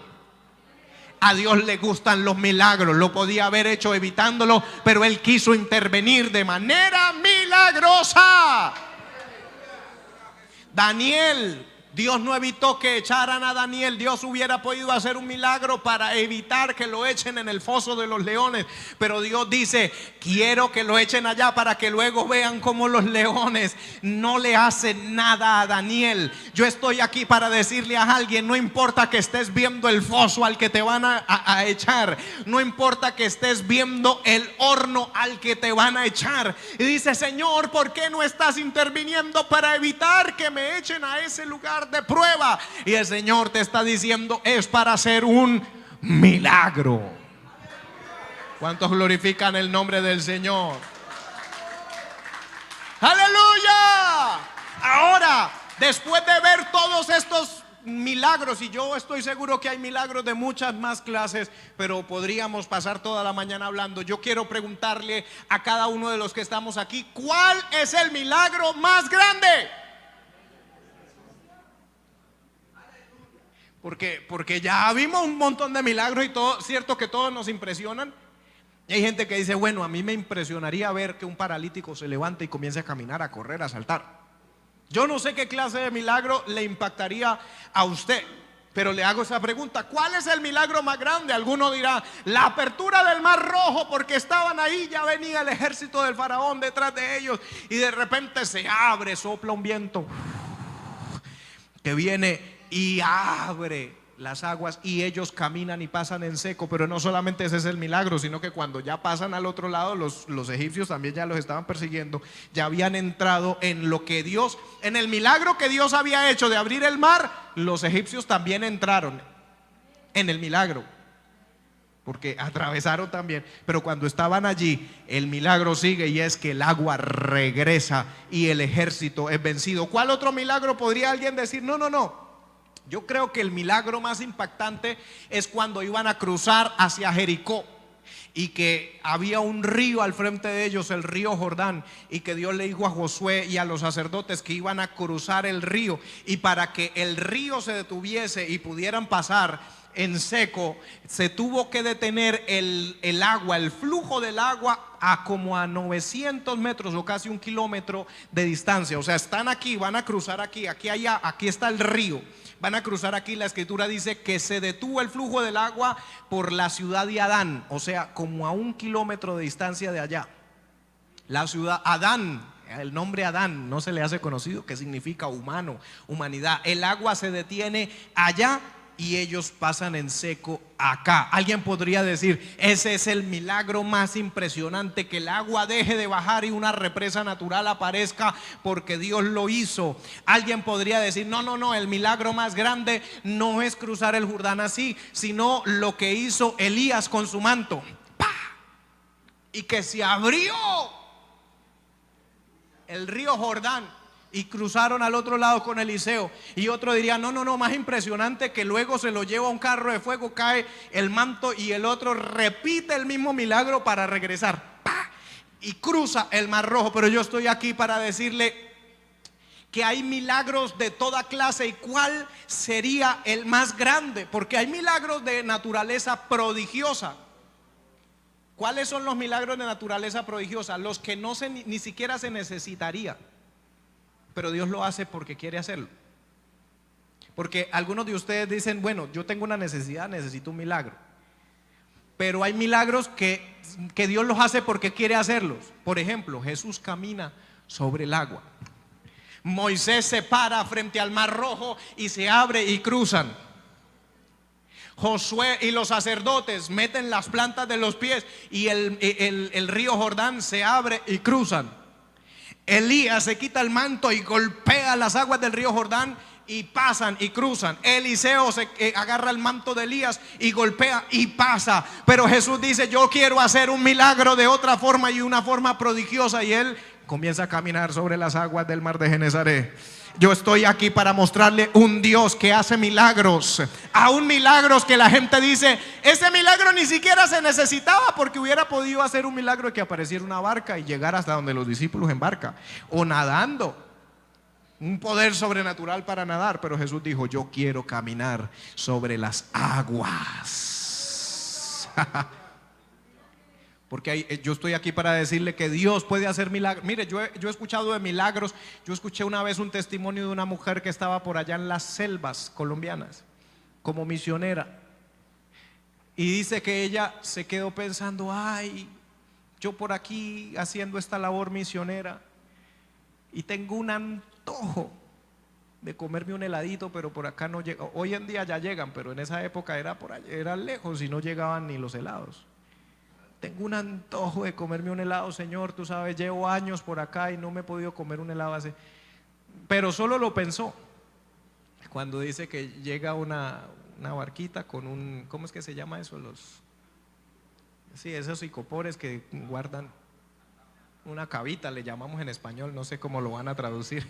A Dios le gustan los milagros. Lo podía haber hecho evitándolo, pero Él quiso intervenir de manera milagrosa. Daniel, Dios no evitó que echaran a Daniel. Dios hubiera podido hacer un milagro para evitar que lo echen en el foso de los leones, pero Dios dice: quiero que lo echen allá para que luego vean cómo los leones no le hacen nada a Daniel. Yo estoy aquí para decirle a alguien: no importa que estés viendo el foso al que te van a echar, no importa que estés viendo el horno al que te van a echar, y dice: Señor, ¿por qué no estás interviniendo para evitar que me echen a ese lugar de prueba? Y el Señor te está diciendo: es para hacer un milagro. ¿Cuántos glorifican el nombre del Señor? ¡Aleluya! Ahora, después de ver todos estos milagros, y yo estoy seguro que hay milagros de muchas más clases, pero podríamos pasar toda la mañana hablando, yo quiero preguntarle a cada uno de los que estamos aquí: ¿cuál es el milagro más grande? Porque ya vimos un montón de milagros y todo, cierto que todos nos impresionan. Y hay gente que dice: bueno, a mí me impresionaría ver que un paralítico se levante y comience a caminar, a correr, a saltar. Yo no sé qué clase de milagro le impactaría a usted, pero le hago esa pregunta: ¿cuál es el milagro más grande? Alguno dirá: la apertura del mar Rojo, porque estaban ahí, ya venía el ejército del faraón detrás de ellos, y de repente se abre, sopla un viento que viene y abre las aguas y ellos caminan y pasan en seco. Pero no solamente ese es el milagro, sino que cuando ya pasan al otro lado, los egipcios también ya los estaban persiguiendo, ya habían entrado en lo que Dios, en el milagro que Dios había hecho de abrir el mar. Los egipcios también entraron en el milagro, porque atravesaron también. Pero cuando estaban allí, el milagro sigue, y es que el agua regresa y el ejército es vencido. ¿Cuál otro milagro podría alguien decir? No. Yo creo que el milagro más impactante es cuando iban a cruzar hacia Jericó, y que había un río al frente de ellos, el río Jordán, y que Dios le dijo a Josué y a los sacerdotes que iban a cruzar el río, y para que el río se detuviese y pudieran pasar, en seco, se tuvo que detener el agua, el flujo del agua a como a 900 metros o casi 1 kilómetro de distancia. O sea, están aquí, van a cruzar aquí, aquí allá, aquí está el río, van a cruzar aquí. La escritura dice que se detuvo el flujo del agua por la ciudad de Adán, o sea, como a 1 kilómetro de distancia de allá. La ciudad Adán, el nombre Adán no se le hace conocido, que significa humano, humanidad. El agua se detiene allá y ellos pasan en seco acá. Alguien podría decir: ese es el milagro más impresionante, que el agua deje de bajar y una represa natural aparezca porque Dios lo hizo. Alguien podría decir: no, el milagro más grande no es cruzar el Jordán así, sino lo que hizo Elías con su manto, ¡pah!, y que se abrió el río Jordán y cruzaron al otro lado con Eliseo. Y otro diría: no, más impresionante, que luego se lo lleva un carro de fuego, cae el manto y el otro repite el mismo milagro para regresar, ¡pah!, y cruza el Mar Rojo. Pero yo estoy aquí para decirle que hay milagros de toda clase. ¿Y cuál sería el más grande? Porque hay milagros de naturaleza prodigiosa. ¿Cuáles son los milagros de naturaleza prodigiosa? Los que ni siquiera se necesitaría, pero Dios lo hace porque quiere hacerlo. Porque algunos de ustedes dicen: bueno, yo tengo una necesidad, necesito un milagro. Pero hay milagros que Dios los hace porque quiere hacerlos. Por ejemplo, Jesús camina sobre el agua. Moisés se para frente al Mar Rojo y se abre y cruzan. Josué y los sacerdotes meten las plantas de los pies y el río Jordán se abre y cruzan. Elías se quita el manto y golpea las aguas del río Jordán y pasan y cruzan. Eliseo se agarra el manto de Elías y golpea y pasa. Pero Jesús dice: yo quiero hacer un milagro de otra forma, y una forma prodigiosa. Y él comienza a caminar sobre las aguas del mar de Genesaret. Yo estoy aquí para mostrarle un Dios que hace milagros, aún milagros que la gente dice: ese milagro ni siquiera se necesitaba, porque hubiera podido hacer un milagro de que apareciera una barca y llegar hasta donde los discípulos en barca, o nadando, un poder sobrenatural para nadar. Pero Jesús dijo: yo quiero caminar sobre las aguas. Porque yo estoy aquí para decirle que Dios puede hacer milagros. Mire, yo he escuchado de milagros. Yo escuché una vez un testimonio de una mujer que estaba por allá en las selvas colombianas como misionera, y dice que ella se quedó pensando: ay, yo por aquí haciendo esta labor misionera y tengo un antojo de comerme un heladito, pero por acá no llega. Hoy en día ya llegan, pero en esa época era por allá, era lejos y no llegaban ni los helados. Tengo un antojo de comerme un helado, Señor, tú sabes, llevo años por acá y no me he podido comer un helado hace. Pero solo lo pensó cuando dice que llega una barquita con un, ¿cómo es que se llama eso? Sí, esos icopores que guardan una cavita, le llamamos en español, no sé cómo lo van a traducir.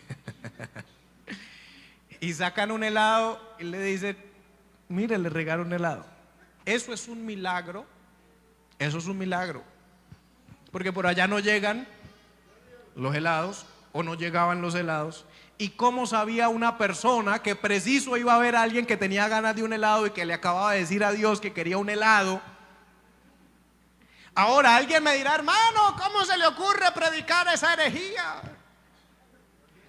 Y sacan un helado y le dice: mire, le regalo un helado. Eso es un milagro. Eso es un milagro, porque por allá no llegan los helados, o no llegaban los helados. ¿Y cómo sabía una persona que preciso iba a ver a alguien que tenía ganas de un helado y que le acababa de decir a Dios que quería un helado? Ahora alguien me dirá: hermano, ¿cómo se le ocurre predicar esa herejía?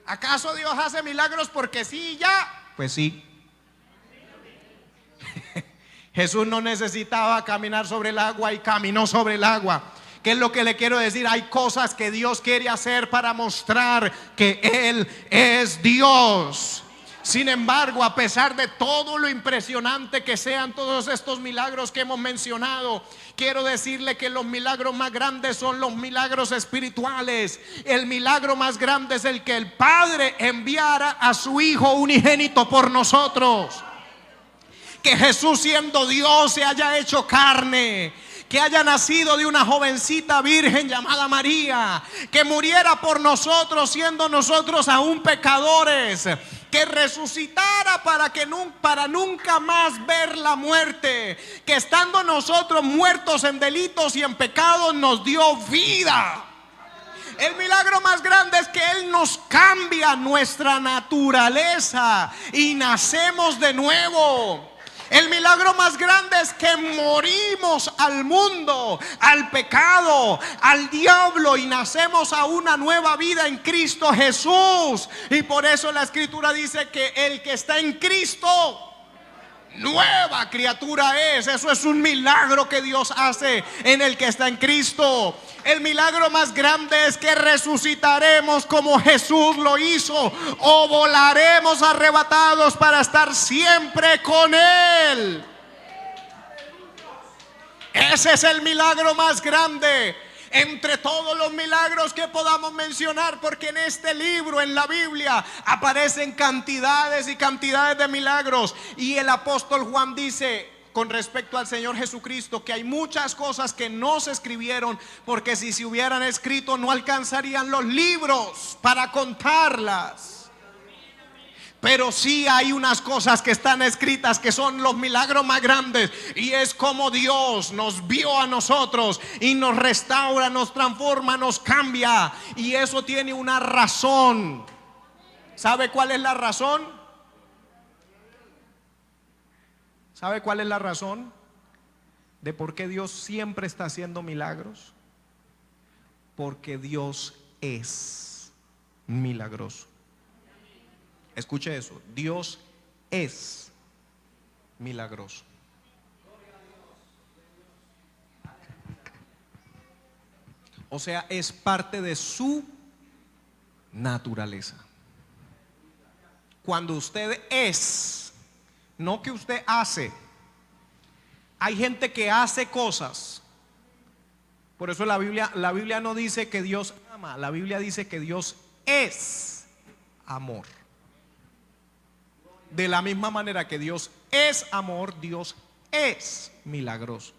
¿Acaso Dios hace milagros porque sí y ya? Pues sí. Jesús no necesitaba caminar sobre el agua y caminó sobre el agua. ¿Qué es lo que le quiero decir? Hay cosas que Dios quiere hacer para mostrar que Él es Dios. Sin embargo, a pesar de todo lo impresionante que sean todos estos milagros que hemos mencionado, quiero decirle que los milagros más grandes son los milagros espirituales. El milagro más grande es el que el Padre enviara a su Hijo unigénito por nosotros. Que Jesús, siendo Dios, se haya hecho carne, que haya nacido de una jovencita virgen llamada María, que muriera por nosotros siendo nosotros aún pecadores, que resucitara para nunca más ver la muerte, que estando nosotros muertos en delitos y en pecados nos dio vida. El milagro más grande es que Él nos cambia nuestra naturaleza y nacemos de nuevo. El milagro más grande es que morimos al mundo, al pecado, al diablo, y nacemos a una nueva vida en Cristo Jesús. Y por eso la Escritura dice que el que está en Cristo, nueva criatura es. Eso es un milagro que Dios hace en el que está en Cristo. El milagro más grande es que resucitaremos como Jesús lo hizo, o volaremos arrebatados para estar siempre con Él. Ese es el milagro más grande entre todos los milagros que podamos mencionar, porque en este libro, en la Biblia, aparecen cantidades y cantidades de milagros. Y el apóstol Juan dice con respecto al Señor Jesucristo que hay muchas cosas que no se escribieron, porque si se hubieran escrito no alcanzarían los libros para contarlas. Pero sí hay unas cosas que están escritas que son los milagros más grandes, y es como Dios nos vio a nosotros y nos restaura, nos transforma, nos cambia. Y eso tiene una razón. ¿Sabe cuál es la razón? ¿Sabe cuál es la razón de por qué Dios siempre está haciendo milagros? Porque Dios es milagroso. Escuche eso, Dios es milagroso. O sea, es parte de su naturaleza. Cuando usted es, no que usted hace. Hay gente que hace cosas. Por eso la Biblia no dice que Dios ama, la Biblia dice que Dios es amor. De la misma manera que Dios es amor, Dios es milagroso.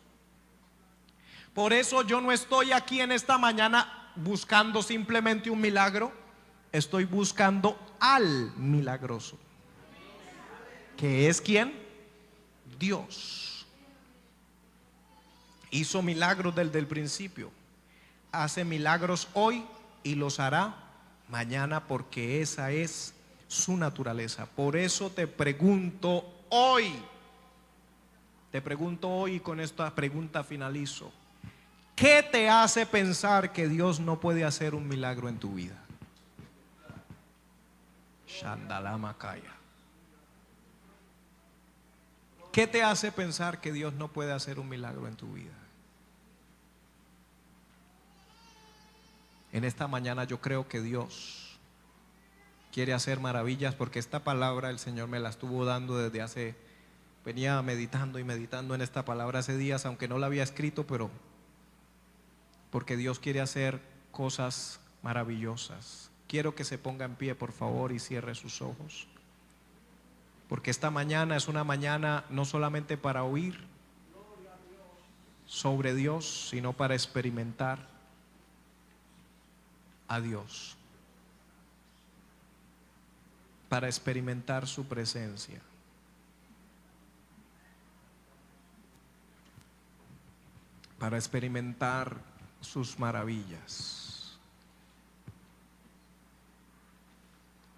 Por eso yo no estoy aquí en esta mañana buscando simplemente un milagro. Estoy buscando al milagroso, que es ¿quién? Dios. Hizo milagros desde el principio, hace milagros hoy y los hará mañana, porque esa es su naturaleza. Por eso te pregunto hoy, y con esta pregunta finalizo: ¿qué te hace pensar que Dios no puede hacer un milagro en tu vida? Shandalamakaya. ¿Qué te hace pensar que Dios no puede hacer un milagro en tu vida? En esta mañana yo creo que Dios quiere hacer maravillas, porque esta palabra el Señor me la estuvo dando desde hace, venía meditando y meditando en esta palabra hace días, aunque no la había escrito, pero porque Dios quiere hacer cosas maravillosas. Quiero que se ponga en pie, por favor, y cierre sus ojos, porque esta mañana es una mañana no solamente para oír sobre Dios, sino para experimentar a Dios, para experimentar su presencia. Para experimentar sus maravillas.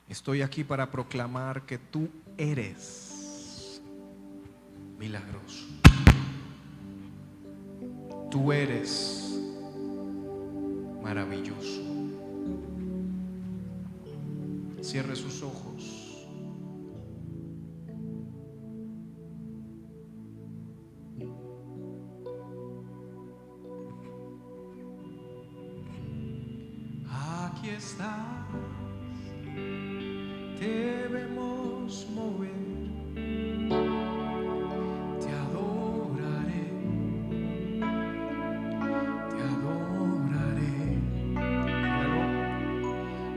Estoy aquí para proclamar que tú eres milagroso. Tú eres maravilloso. Cierre sus ojos. Aquí estás, debemos mover. Te adoraré, te adoraré.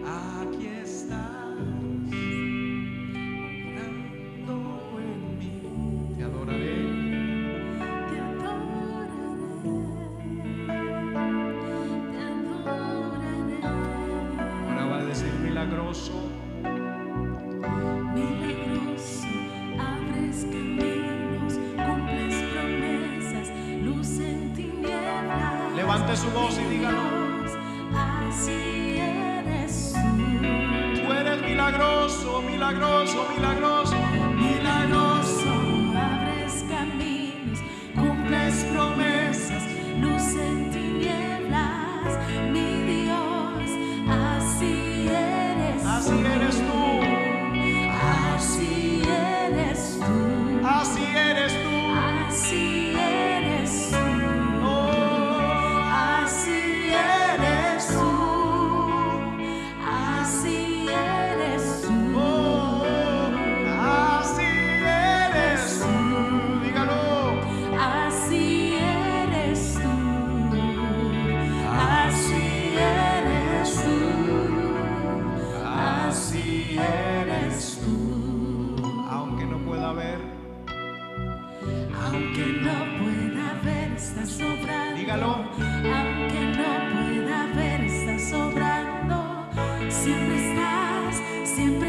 Aquí estás, orando en mí. Te adoraré, Te adoraré. ahora va a decir milagroso. Milagroso, abres caminos, cumples promesas, luz en tinieblas. Levante su voz y dígalo. Así eres tú. Tú eres milagroso, milagroso, milagroso. Milagroso, abres estás sobrando. Dígalo. Aunque no pueda ver, estás sobrando. Siempre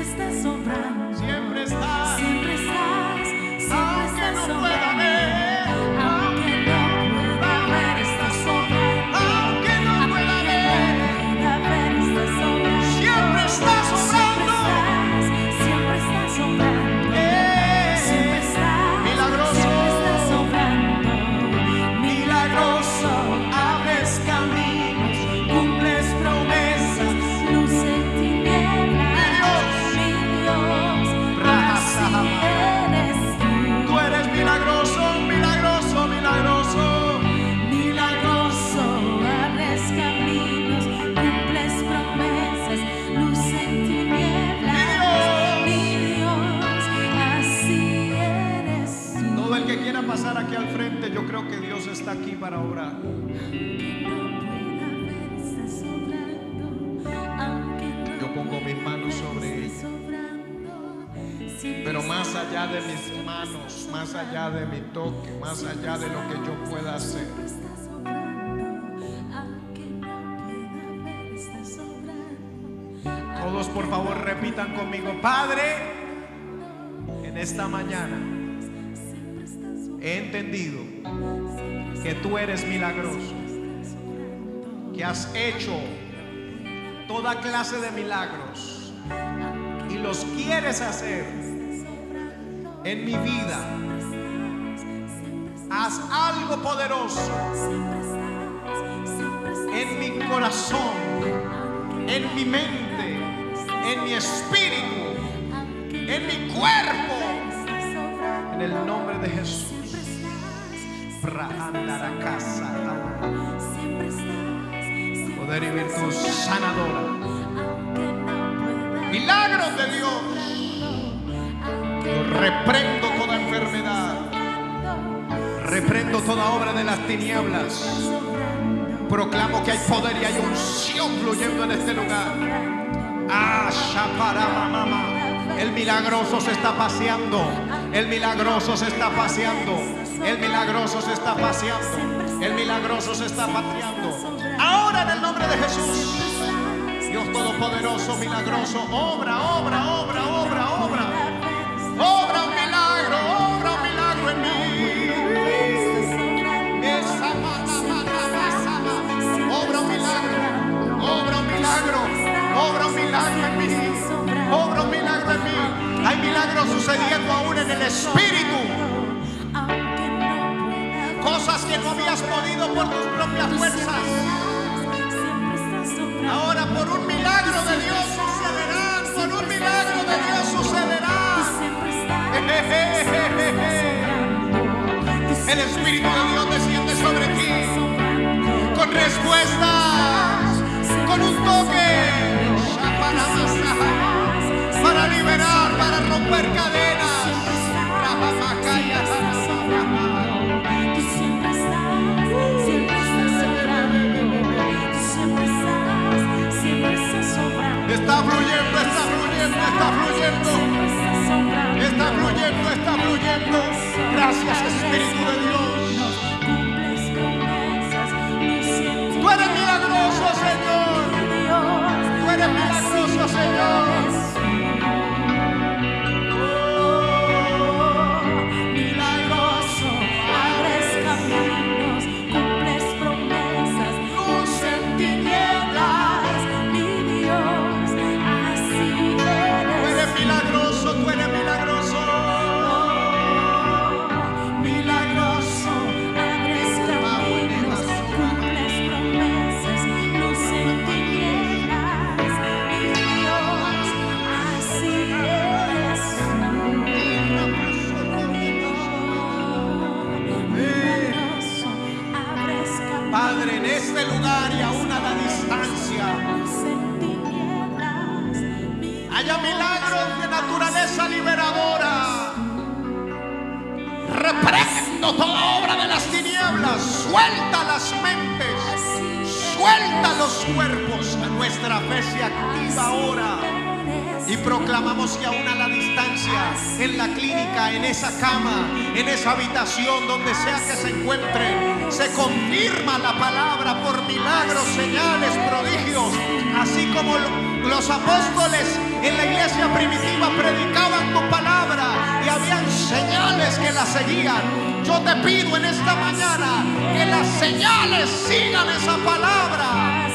estás sobrando. Siempre está. Siempre estás Aunque no pueda sobrando. ver. Aunque no pueda ver, estás sobrando. Aunque no pueda ver. Pueda ver, estás sobrando. Siempre está sobrando. Siempre estás sobrando. Siempre estás, Milagroso. siempre estás sobrando. Milagroso, abres caminos, cumples promesas. Luz en tinieblas, mi Dios, así eres tú. Tú eres milagroso, milagroso, milagroso. Milagroso, abres caminos, cumples promesas, luz en tinieblas, mi Dios, así eres tú. Todo el que quiera pasar aquí al frente, yo creo que Dios está aquí para obrar. Yo pongo mis manos sobre ella. Pero más allá de mis manos, más allá de mi toque, más allá de lo que yo pueda hacer, todos por favor repitan conmigo: Padre, en esta mañana he entendido que tú eres milagroso, que has hecho toda clase de milagros y los quieres hacer en mi vida. Haz algo poderoso en mi corazón, en mi mente, en mi espíritu, en mi cuerpo, en el nombre de Jesús. Poder y virtud sanadora, milagros de Dios. Yo reprendo toda enfermedad, reprendo toda obra de las tinieblas. Proclamo que hay poder y hay unción fluyendo en este lugar. El milagroso se está paseando. El milagroso se está paseando. El milagroso se está paseando. El milagroso se está paseando. Ahora en el nombre de Jesús, Dios Todopoderoso, milagroso, obra, obra, obra, obra, obra. Obra un milagro en mí. Obra un milagro, obra un milagro, obra un milagro en mí. Obra un milagro en mí. Hay milagros sucediendo aún en el espíritu. Cosas que no habías podido por tus propias fuerzas. Ahora por un milagro de Dios sucederá. Por un milagro de Dios sucederá. El Espíritu de Dios desciende sobre ti con respuestas, con un toque para liberar, para romper cadenas. Está fluyendo, está fluyendo, está fluyendo. Está fluyendo, está fluyendo. Gracias, Espíritu de Dios. Tú eres milagroso, Señor. Tú eres milagroso, Señor. Milagroso, abres caminos, cumples promesas, luz en tinieblas, mi Dios, así Tú eres. eres milagroso, tú eres milagroso. Milagroso, abres caminos, cumples promesas, luz en tinieblas, mi Dios, así eres tú. Milagroso, abres caminos, Padre, en este lugar y aún a la distancia, luz en tinieblas, mi haya milagros de naturaleza liberadora. Reprendo toda obra de las tinieblas. Suelta las mentes, suelta los cuerpos. Nuestra fe se activa ahora. Y proclamamos que aún a la distancia, en la clínica, en esa cama, en esa habitación, donde sea que se encuentren, se confirma la palabra por milagros, señales, prodigios. Así como los apóstoles en la iglesia primitiva predicaban tu palabra y habían señales que la seguían. Yo te pido en esta mañana que las señales sigan esa palabra.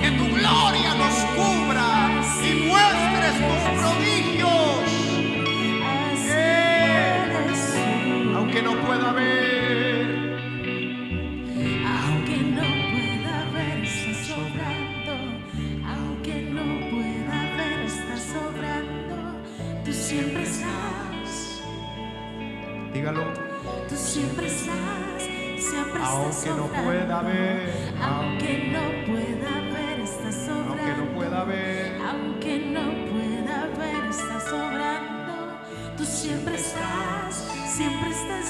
Que tu gloria nos cubra y muestres tus prodigios. Aunque no pueda ver, aunque no pueda ver, estás sobrando. Aunque no pueda ver, estás sobrando. Tú siempre estás. dígalo. Tú siempre estás, siempre Aunque estás no sobrando. pueda ver, Aunque no pueda ver, estás sobrando. aunque no pueda ver, Aunque no pueda ver, estás sobrando. Tú siempre estás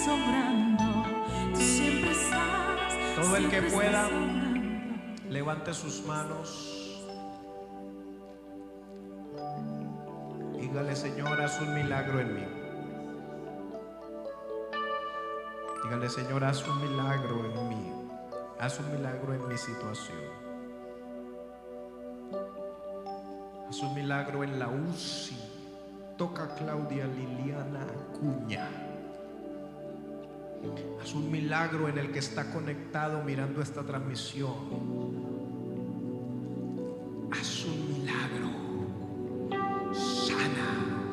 sobrando. Tú siempre estás. Todo el que siempre pueda, estás sobrando. levante sus manos. Dígale, Señor, haz un milagro en mí. Dígale, Señor, haz un milagro en mí. Haz un milagro en mi situación. Haz un milagro en la UCI. Toca a Claudia Liliana Acuña. Haz un milagro en el que está conectado mirando esta transmisión. Haz un milagro. Sana,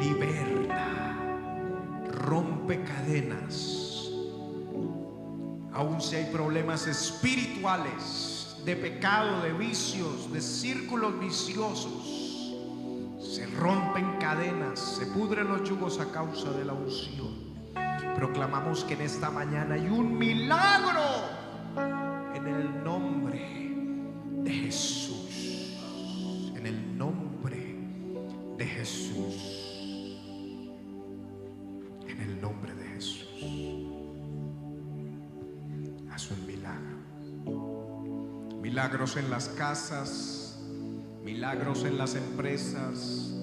liberta, rompe cadenas. Aun si hay problemas espirituales, de pecado, de vicios, de círculos viciosos, se rompen cadenas, se pudren los yugos a causa de la unción. Proclamamos que en esta mañana hay un milagro en el nombre de Jesús. En el nombre de Jesús. En el nombre de Jesús. Haz un milagro. Milagros en las casas, milagros en las empresas,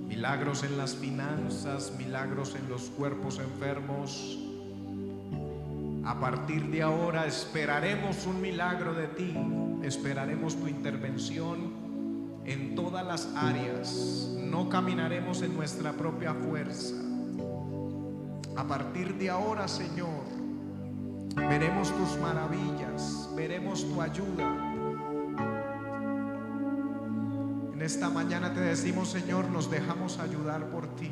milagros en las finanzas, milagros en los cuerpos enfermos. A partir de ahora esperaremos un milagro de ti, esperaremos tu intervención en todas las áreas. No caminaremos en nuestra propia fuerza. A partir de ahora, Señor, veremos tus maravillas, veremos tu ayuda. En esta mañana te decimos, Señor, nos dejamos ayudar por ti.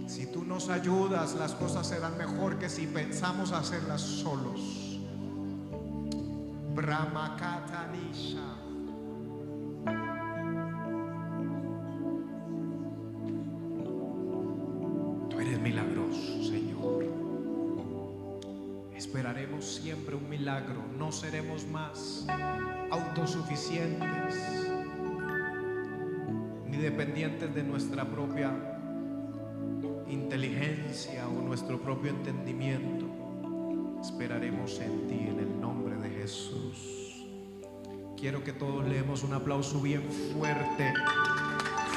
Si tú nos ayudas, las cosas serán mejor que si pensamos hacerlas solos. Brahmakatanisha. Tú eres milagroso, Señor. Esperaremos siempre un milagro. No seremos más autosuficientes ni dependientes de nuestra propia inteligencia o nuestro propio entendimiento. Esperaremos en ti, en el nombre de Jesús. Quiero que todos le demos un aplauso bien fuerte,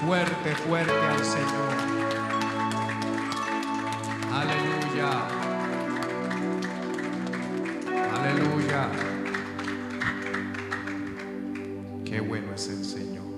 fuerte, fuerte al Señor. Aleluya. Aleluya. Qué bueno es el Señor.